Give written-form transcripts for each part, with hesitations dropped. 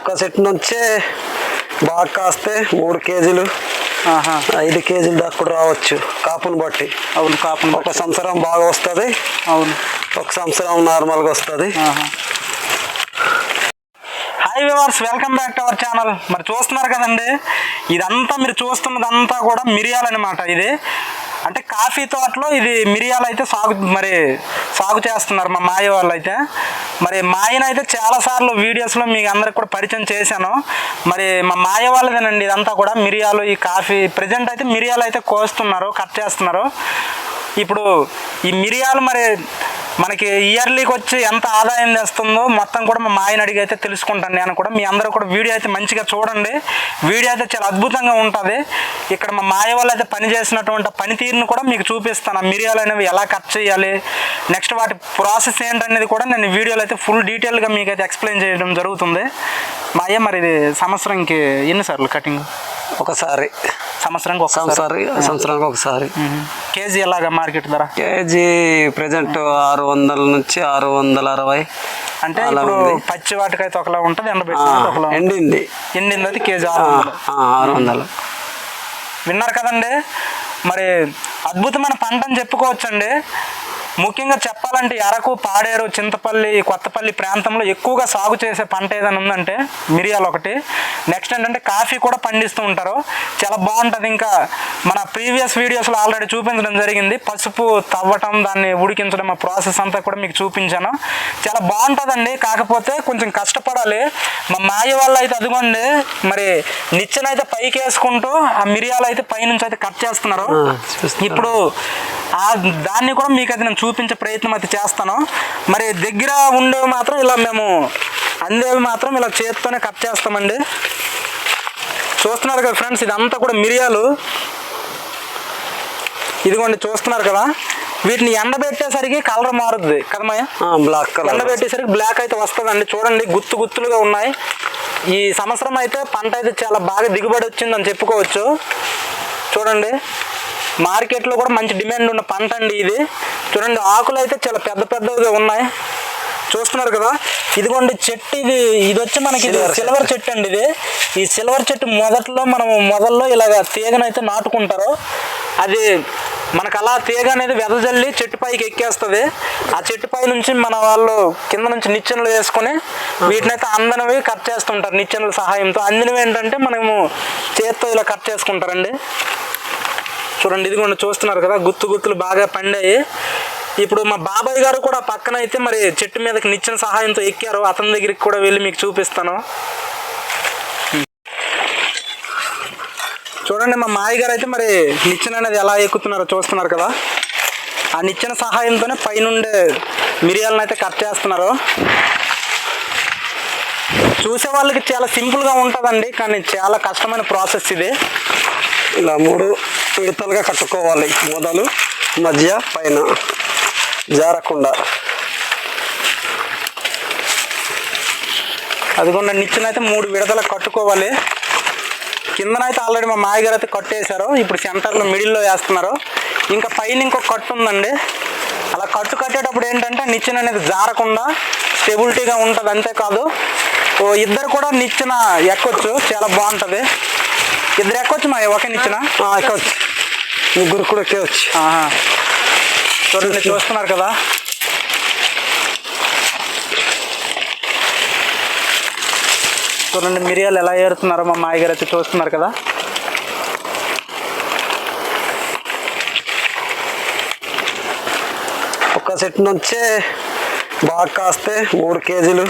ఒక సెట్ నుంచే బాగా కాస్తే 3 కేజీలు 5 కేజీలు దాకా కూడా రావచ్చు కాపును బట్టి. అవును, కాపును ఒక సంవత్సరం బాగా వస్తుంది. అవును, ఒక సంవత్సరం నార్మల్గా వస్తుంది. Hi viewers, welcome back to our channel. మరి చూస్తున్నారు కదండి, ఇదంతా మీరు చూస్తున్నదంతా కూడా మిరియాలు అనమాట. ఇది అంటే కాఫీ తోటలో ఇది మిరియాలు అయితే సాగు చేస్తున్నారు మా మాయ వాళ్ళు అయితే. మరి మాయను అయితే చాలాసార్లు వీడియోస్లో మీకు అందరికి కూడా పరిచయం చేశాను. మరి మా మాయ వాళ్ళదేనండి ఇదంతా కూడా మిరియాలు, ఈ కాఫీ. ప్రజెంట్ అయితే మిరియాలు అయితే కోస్తున్నారు, కట్ చేస్తున్నారు. ఇప్పుడు ఈ మిరియాలు మరి మనకి ఇయర్లీకి వచ్చి ఎంత ఆదాయం తెస్తుందో మొత్తం కూడా మా మాయని అడిగి అయితే తెలుసుకుంటాను నేను కూడా. మీ అందరూ కూడా వీడియో అయితే మంచిగా చూడండి. వీడియో అయితే చాలా అద్భుతంగా ఉంటుంది. ఇక్కడ మా మాయ వాళ్ళు అయితే పనిచేసినటువంటి పనితీరును కూడా మీకు చూపిస్తాను. ఆ మిరియాలు అనేవి ఎలా కట్ చేయాలి, నెక్స్ట్ వాటి ప్రాసెస్ ఏంటనేది కూడా నేను వీడియోలో అయితే ఫుల్ డీటెయిల్గా మీకు అయితే ఎక్స్ప్లెయిన్ చేయడం జరుగుతుంది. మాయ మరి ఇది సంవత్సరంకి ఎన్నిసార్లు కటింగ్? ఒకసారి సంవత్సరానికి ఒకసారి. కేజీ ఎలాగా మార్కెట్ ధర? కేజీ ప్రజెంట్ 600 నుంచి 660. అంటే ఇప్పుడు పచ్చి వాటికైతే ఒకలా ఉంటుంది, ఎండింది అది కేజీ 600. విన్నారు కదండి, మరి అద్భుతమైన పంట అని చెప్పుకోవచ్చండి. ముఖ్యంగా చెప్పాలంటే అరకు, పాడేరు, చింతపల్లి, కొత్తపల్లి ప్రాంతంలో ఎక్కువగా సాగు చేసే పంట ఏదైనా ఉందంటే మిరియాలు ఒకటి. నెక్స్ట్ ఏంటంటే కాఫీ కూడా పండిస్తూ ఉంటారు, చాలా బాగుంటుంది. ఇంకా మన ప్రీవియస్ వీడియోస్లో ఆల్రెడీ చూపించడం జరిగింది. పసుపు తవ్వటం, దాన్ని ఉడికించడం, ఆ ప్రాసెస్ అంతా కూడా మీకు చూపించాను. చాలా బాగుంటుందండి, కాకపోతే కొంచెం కష్టపడాలి. మా మాయ వాళ్ళు అయితే అదిగోండి మరి నిచ్చెనైతే పైకి వేసుకుంటూ ఆ మిరియాలు అయితే పైనుంచి అయితే కట్ చేస్తున్నారు. ఇప్పుడు దాన్ని కూడా మీకు అయితే నేను చూపించే ప్రయత్నం అయితే చేస్తాను. మరి దగ్గర ఉండేవి మాత్రం ఇలా మేము అందేవి మాత్రం ఇలా చేత్తోనే కట్ చేస్తామండి. చూస్తున్నారు కదా ఫ్రెండ్స్, ఇదంతా కూడా మిరియాలు. ఇదిగోండి చూస్తున్నారు కదా, వీటిని ఎండబెట్టేసరికి కలర్ మారుద్ది కదా మాయ? Black colour. ఎండబెట్టేసరికి బ్లాక్ అయితే వస్తుందండి. చూడండి, గుత్తులుగా ఉన్నాయి. ఈ సంవత్సరం అయితే పంట అయితే చాలా బాగా దిగుబడి వచ్చిందని చెప్పుకోవచ్చు. చూడండి, మార్కెట్లో కూడా మంచి డిమాండ్ ఉన్న పంట అండి ఇది. చూడండి, ఆకులు అయితే చాలా పెద్దగా ఉన్నాయి. చూస్తున్నారు కదా, ఇదిగోండి చెట్టు. ఇది వచ్చి మనకి సిల్వర్ చెట్టు అండి. ఈ సిల్వర్ చెట్టు మొదల్లో ఇలాగ తీగనైతే నాటుకుంటారు. అది మనకు అలా తీగ అనేది వెదజల్లి చెట్టు పైకి ఎక్కేస్తుంది. ఆ చెట్టు పై నుంచి మన వాళ్ళు కింద నుంచి నిచ్చెనలు వేసుకొని వీటినైతే అందనవి కట్ చేస్తుంటారు నిచ్చెనల సహాయంతో. అందినవి ఏంటంటే మనము చేత్తో ఇలా కట్ చేసుకుంటారండి. చూడండి, ఇదిగోండి చూస్తున్నారు కదా, గుత్తులు బాగా పండాయి. ఇప్పుడు మా బాబాయ్ గారు కూడా పక్కన అయితే మరి చెట్టు మీదకి నిచ్చెన సహాయంతో ఎక్కారు. అతని దగ్గరికి కూడా వెళ్ళి మీకు చూపిస్తాను. చూడండి, మా మాయ గారు అయితే మరి నిచ్చెన అనేది ఎలా ఎక్కుతున్నారో చూస్తున్నారు కదా. ఆ నిచ్చెన సహాయంతోనే పైనుండే మిరియాలను అయితే కట్ చేస్తున్నారు. చూసే వాళ్ళకి చాలా సింపుల్గా ఉంటుందండి, కానీ చాలా కష్టమైన ప్రాసెస్ ఇది. ఇలా 3 విడతలుగా కట్టుకోవాలి, మొదలు మధ్య పైన జారకుండా. అదిగోండి, నిచ్చెన అయితే 3 విడతలకు కట్టుకోవాలి. కిందనైతే ఆల్రెడీ మా మాయగారు అయితే కట్టేశారు. ఇప్పుడు సెంటర్లో మిడిల్లో వేస్తున్నారు. ఇంకా పైన ఇంకొక కట్టు ఉందండి. అలా కట్టేటప్పుడు ఏంటంటే నిచ్చెన అనేది జారకుండా స్టెబిలిటీగా ఉంటుంది. అంతేకాదు ఇద్దరు కూడా నిచ్చెన ఎక్కొచ్చు, చాలా బాగుంటుంది. ఇద్దరు ఎక్కొచ్చు మా ఒకే నిచ్చెన ఎక్కవచ్చు, ముగ్గురు కూడా ఎక్కేవచ్చు. చూడండి, చూస్తున్నారు కదా, చూడండి మిరియాలు ఎలా ఏరుతున్నారో మా మాయగారు అయితే చూస్తున్నారు కదా. ఒక సెట్ నుంచే బాగా కాస్తే 3 కేజీలు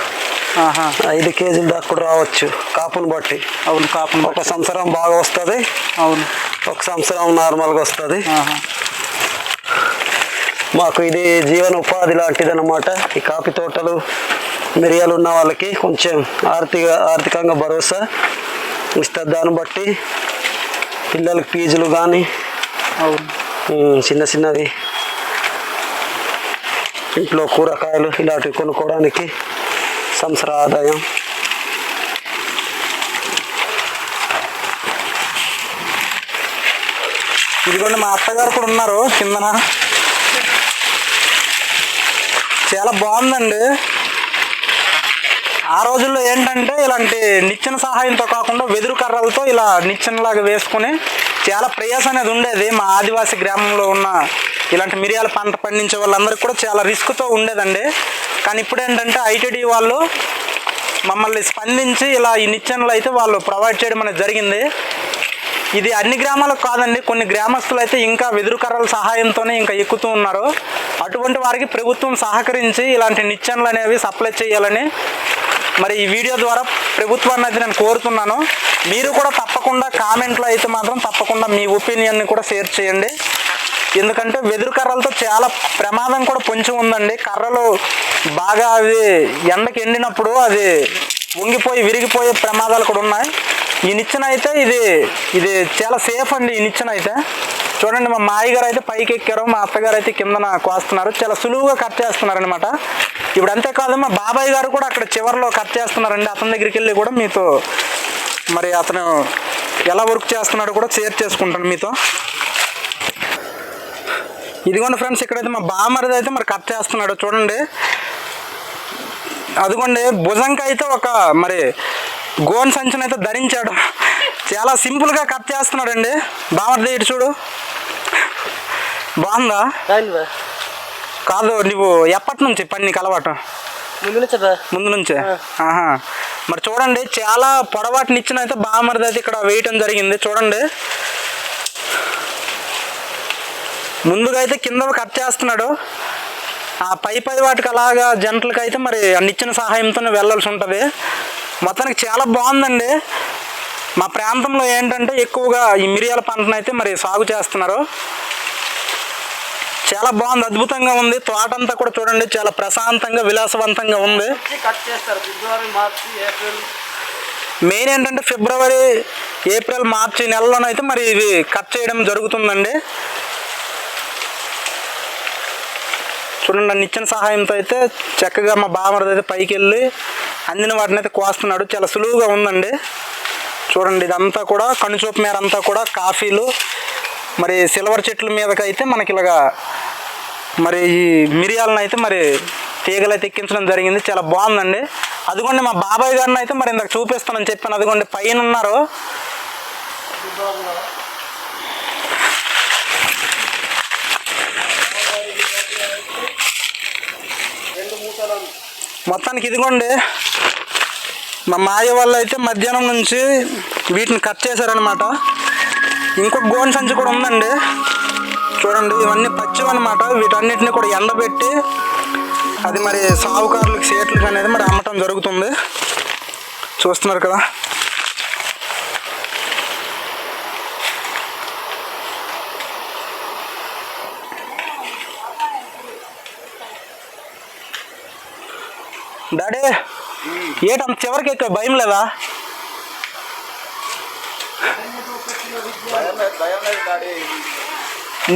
5 కేజీలు దాకా కూడా రావచ్చు కాపును బట్టి. అవును, కాపును. ఒక సంవత్సరం బాగా వస్తుంది. అవును, ఒక సంవత్సరం నార్మల్గా వస్తుంది. మాకు ఇది జీవన ఉపాధి లాంటిది అన్నమాట. ఈ కాఫీ తోటలు, మిరియాలు ఉన్న వాళ్ళకి కొంచెం ఆర్థికంగా భరోసా ఇస్తుంది. దాన్ని బట్టి పిల్లలకి ఫీజులు కానీ చిన్నవి ఇంట్లో కూరగాయలు ఇలాంటివి కొనుక్కోవడానికి సంవత్సర ఆదాయం. ఇదిగోండి, మా అత్తగారు కూడా ఉన్నారు కిందన. చాలా బాగుందండి. ఆ రోజుల్లో ఏంటంటే ఇలాంటి నిచ్చెన సహాయంతో కాకుండా వెదురు కర్రలతో ఇలా నిచ్చెనలాగా వేసుకుని చాలా ప్రయాసం అనేది ఉండేది. మా ఆదివాసీ గ్రామంలో ఉన్న ఇలాంటి మిరియాల పంట పండించే వాళ్ళందరికీ కూడా చాలా రిస్క్తో ఉండేదండి. కానీ ఇప్పుడు ఏంటంటే ఐటీడీ వాళ్ళు మమ్మల్ని స్పందించి ఇలా ఈ నిచ్చెనలు అయితే వాళ్ళు ప్రొవైడ్ చేయడం అనేది జరిగింది. ఇది అన్ని గ్రామాలకు కాదండి, కొన్ని గ్రామస్తులు అయితే ఇంకా వెదురు కర్రల సహాయంతోనే ఇంకా ఎక్కుతూ ఉన్నారు. అటువంటి వారికి ప్రభుత్వం సహకరించి ఇలాంటి నిచ్చెనలు అనేవి సప్లై చేయాలని మరి ఈ వీడియో ద్వారా ప్రభుత్వాన్ని అయితే నేను కోరుతున్నాను. మీరు కూడా తప్పకుండా కామెంట్లో అయితే మాత్రం తప్పకుండా మీ ఒపీనియన్ని కూడా షేర్ చేయండి. ఎందుకంటే వెదురు కర్రలతో చాలా ప్రమాదం కూడా పొంచి ఉందండి. కర్రలు బాగా అవి ఎండకి ఎండినప్పుడు అది వంగిపోయి విరిగిపోయే ప్రమాదాలు కూడా ఉన్నాయి. ఈ నిచ్చెన అయితే ఇది చాలా సేఫ్ అండి. ఈ నిచ్చెన అయితే చూడండి, మా మాయగారు అయితే పైకి ఎక్కారు, మా అత్తగారు అయితే కిందన కోస్తున్నారు. చాలా సులువుగా కట్ చేస్తున్నారు అనమాట. ఇప్పుడు అంతేకాదు మా బాబాయ్ గారు కూడా అక్కడ చివరిలో కట్ చేస్తున్నారండి. అతని దగ్గరికి వెళ్ళి కూడా మీతో మరి అతను ఎలా వర్క్ చేస్తున్నాడో కూడా షేర్ చేసుకుంటాను మీతో. ఇదిగోండి ఫ్రెండ్స్, ఇక్కడైతే మా బామ్మరిది అయితే మరి కట్ చేస్తున్నాడు చూడండి. అదిగోండి భుజంకి అయితే ఒక మరి గోన్ సంచుని అయితే ధరించాడు. చాలా సింపుల్గా కట్ చేస్తున్నాడండి బామ్మరిది. ఇటు చూడు, బాగుందా? కాదు, నువ్వు ఎప్పటి నుంచి పని నీకు అలవాటు? ముందు నుంచే. ఆహా, మరి చూడండి చాలా పొడవాటి నిచ్చెన అయితే బామ్మరిది అయితే ఇక్కడ వేయటం జరిగింది. చూడండి, ముందుగా అయితే కింద కట్ చేస్తున్నాడు. ఆ పై వాటికి అలాగా జంటలకి అయితే మరి ఆ నిచ్చెన సహాయంతోనే వెళ్ళాల్సి ఉంటుంది. మొత్తానికి చాలా బాగుందండి. మా ప్రాంతంలో ఏంటంటే ఎక్కువగా ఈ మిరియాల పంటను అయితే మరి సాగు చేస్తున్నారు. చాలా బాగుంది, అద్భుతంగా ఉంది. తోట అంతా కూడా చూడండి చాలా ప్రశాంతంగా విలాసవంతంగా ఉంది. మెయిన్ ఏంటంటే ఫిబ్రవరి, ఏప్రిల్, మార్చి నెలలోనైతే మరి ఇవి కట్ చేయడం జరుగుతుందండి. చూడండి, నిచ్చెన సహాయంతో అయితే చక్కగా మా బామ్మరిది అయితే పైకి వెళ్ళి అందిన వాటిని అయితే కోస్తున్నాడు. చాలా సులువుగా ఉందండి. చూడండి, ఇదంతా కూడా కనుచూపు మేర అంతా కూడా కాఫీలు మరి సిల్వర్ చెట్ల మీదకి అయితే మనకి ఇలాగా మరి ఈ మిరియాలను అయితే మరి తీగలు అయితే ఎక్కించడం జరిగింది. చాలా బాగుందండి. అదిగోండి మా బాబాయ్ గారిని అయితే మరి ఇందాక చూపిస్తానని చెప్పాను. అదిగోండి పైన ఉన్నారు. మొత్తానికి ఇదిగోండి మా మాయ వాళ్ళు అయితే మధ్యాహ్నం నుంచి వీటిని కట్ చేశారనమాట. ఇంకొక గోన్ సంచి కూడా ఉందండి. చూడండి, ఇవన్నీ పచ్చివన్నమాట. వీటన్నిటిని కూడా ఎండబెట్టి అది మరి సాగుకారులకు సేట్లకు అనేది మరి అమ్మటం జరుగుతుంది. చూస్తున్నారు కదా. డాడీ ఏటంత చివరికి ఎక్కువ భయం లేదా?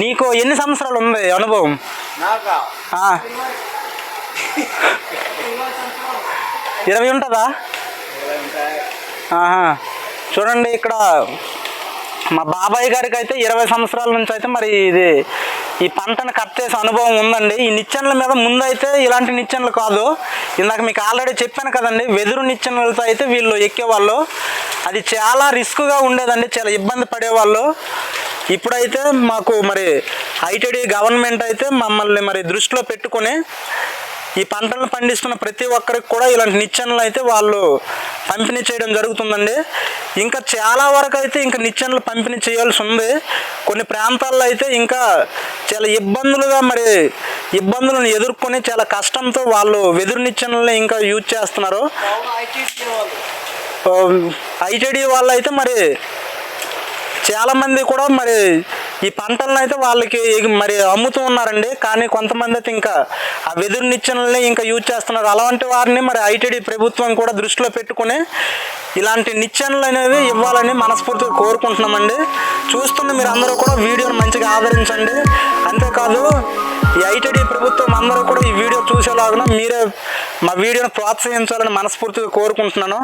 నీకు ఎన్ని సంవత్సరాలు ఉంది అనుభవం? 20 ఉంటుందా? చూడండి, ఇక్కడ మా బాబాయ్ గారికి అయితే 20 సంవత్సరాల నుంచి అయితే మరి ఈ పంటను కట్ చేసే అనుభవం ఉందండి. ఈ నిచ్చెనల మీద ముందైతే ఇలాంటి నిచ్చెనలు కాదు, ఇందాక మీకు ఆల్రెడీ చెప్పాను కదండి, వెదురు నిచ్చెనలతో అయితే వీళ్ళు ఎక్కేవాళ్ళు. అది చాలా రిస్క్గా ఉండేదండి, చాలా ఇబ్బంది పడేవాళ్ళు. ఇప్పుడైతే మాకు మరి ఐటీడీ గవర్నమెంట్ అయితే మమ్మల్ని మరి దృష్టిలో పెట్టుకొని ఈ పంటలను పండిస్తున్న ప్రతి ఒక్కరికి కూడా ఇలాంటి నిచ్చెనలు అయితే వాళ్ళు పంపిణీ చేయడం జరుగుతుందండి. ఇంకా చాలా వరకు అయితే ఇంకా నిచ్చెనలు పంపిణీ చేయాల్సి ఉంది. కొన్ని ప్రాంతాల్లో అయితే ఇంకా చాలా ఇబ్బందులను ఎదుర్కొని చాలా కష్టంతో వాళ్ళు వెదురు నిచ్చెనల్ని ఇంకా యూజ్ చేస్తున్నారు. ఐటీడీ వాళ్ళు అయితే మరి చాలామంది కూడా మరి ఈ పంటలను అయితే వాళ్ళకి మరి అమ్ముతూ ఉన్నారండి. కానీ కొంతమంది అయితే ఇంకా ఆ వెదురు నిచ్చెనల్ని ఇంకా యూజ్ చేస్తున్నారు. అలాంటి వారిని మరి ఐటీడీ ప్రభుత్వం కూడా దృష్టిలో పెట్టుకుని ఇలాంటి నిచ్చెనలు అనేవి ఇవ్వాలని మనస్ఫూర్తిగా కోరుకుంటున్నామండి. చూస్తున్న మీరు అందరూ కూడా వీడియోని మంచిగా ఆదరించండి. అంతేకాదు ఈ ఐటీడీ ప్రభుత్వం అందరూ కూడా ఈ వీడియో చూసేలాగా మీరే మా వీడియోని ప్రోత్సహించాలని మనస్ఫూర్తిగా కోరుకుంటున్నాను.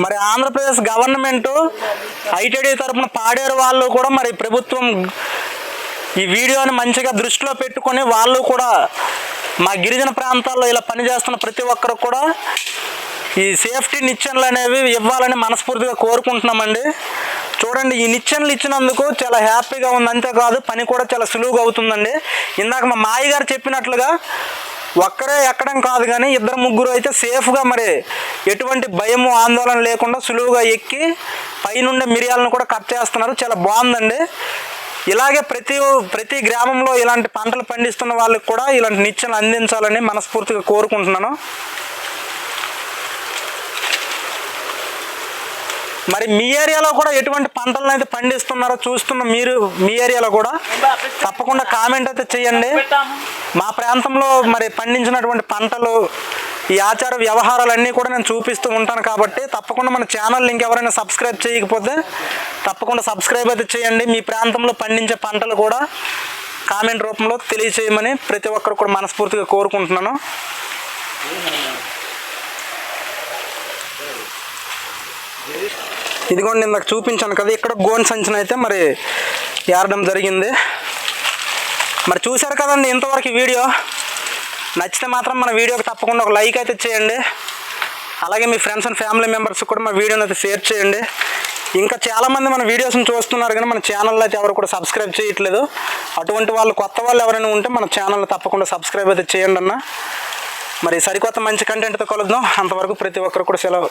మరి ఆంధ్రప్రదేశ్ గవర్నమెంట్ ఐటీడీ తరపున పాడేరు వాళ్ళు కూడా మరి ప్రభుత్వం ఈ వీడియోని మంచిగా దృష్టిలో పెట్టుకొని వాళ్ళు కూడా మా గిరిజన ప్రాంతాల్లో ఇలా పనిచేస్తున్న ప్రతి ఒక్కరు కూడా ఈ సేఫ్టీ నిచ్చెనలు అనేవి ఇవ్వాలని మనస్ఫూర్తిగా కోరుకుంటున్నామండి. చూడండి, ఈ నిచ్చెనలు ఇచ్చినందుకు చాలా హ్యాపీగా ఉంది. అంతేకాదు పని కూడా చాలా సులువుగా అవుతుందండి. ఇందాక మా మాయ గారు చెప్పినట్లుగా ఒక్కరే ఎక్కడం కాదు, కానీ ఇద్దరు ముగ్గురు అయితే సేఫ్గా మరి ఎటువంటి భయము ఆందోళన లేకుండా సులువుగా ఎక్కి పైనుండే మిరియాలను కూడా కట్ చేస్తున్నారు. చాలా బాగుందండి. ఇలాగే ప్రతి గ్రామంలో ఇలాంటి పంటలు పండిస్తున్న వాళ్ళకి కూడా ఇలాంటి నిచ్చెనలు అందించాలని మనస్ఫూర్తిగా కోరుకుంటున్నాను. మరి మీ ఏరియాలో కూడా ఎటువంటి పంటలను అయితే పండిస్తున్నారో చూస్తున్న మీరు మీ ఏరియాలో కూడా తప్పకుండా కామెంట్ అయితే చేయండి. మా ప్రాంతంలో మరి పండించినటువంటి పంటలు, ఈ ఆచార వ్యవహారాలన్నీ కూడా నేను చూపిస్తూ ఉంటాను కాబట్టి తప్పకుండా మన ఛానల్ లింక్ ఎవరైనా సబ్స్క్రైబ్ చేయకపోతే తప్పకుండా సబ్స్క్రైబ్ అయితే చేయండి. మీ ప్రాంతంలో పండించే పంటలు కూడా కామెంట్ రూపంలో తెలియచేయమని ప్రతి ఒక్కరు కూడా మనస్ఫూర్తిగా కోరుకుంటున్నాను. ఇదిగోండి, ఇందాక చూపించాను కదా, ఇక్కడ గోన్ సంచిన అయితే మరి ఏరడం జరిగింది. మరి చూశారు కదండి ఇంతవరకు వీడియో. నచ్చితే మాత్రం మన వీడియోకి తప్పకుండా ఒక లైక్ అయితే చేయండి. అలాగే మీ ఫ్రెండ్స్ అండ్ ఫ్యామిలీ మెంబర్స్ కూడా మా వీడియోని అయితే షేర్ చేయండి. ఇంకా చాలామంది మన వీడియోస్ని చూస్తున్నారు కానీ మన ఛానల్లో అయితే ఎవరు కూడా సబ్స్క్రైబ్ చేయట్లేదు. అటువంటి వాళ్ళు, కొత్త వాళ్ళు ఎవరైనా ఉంటే మన ఛానల్ని తప్పకుండా సబ్స్క్రైబ్ అయితే చేయండి అన్న. మరి సరికొత్త మంచి కంటెంట్తో కలుద్దాం. అంతవరకు ప్రతి ఒక్కరు కూడా సెలవు.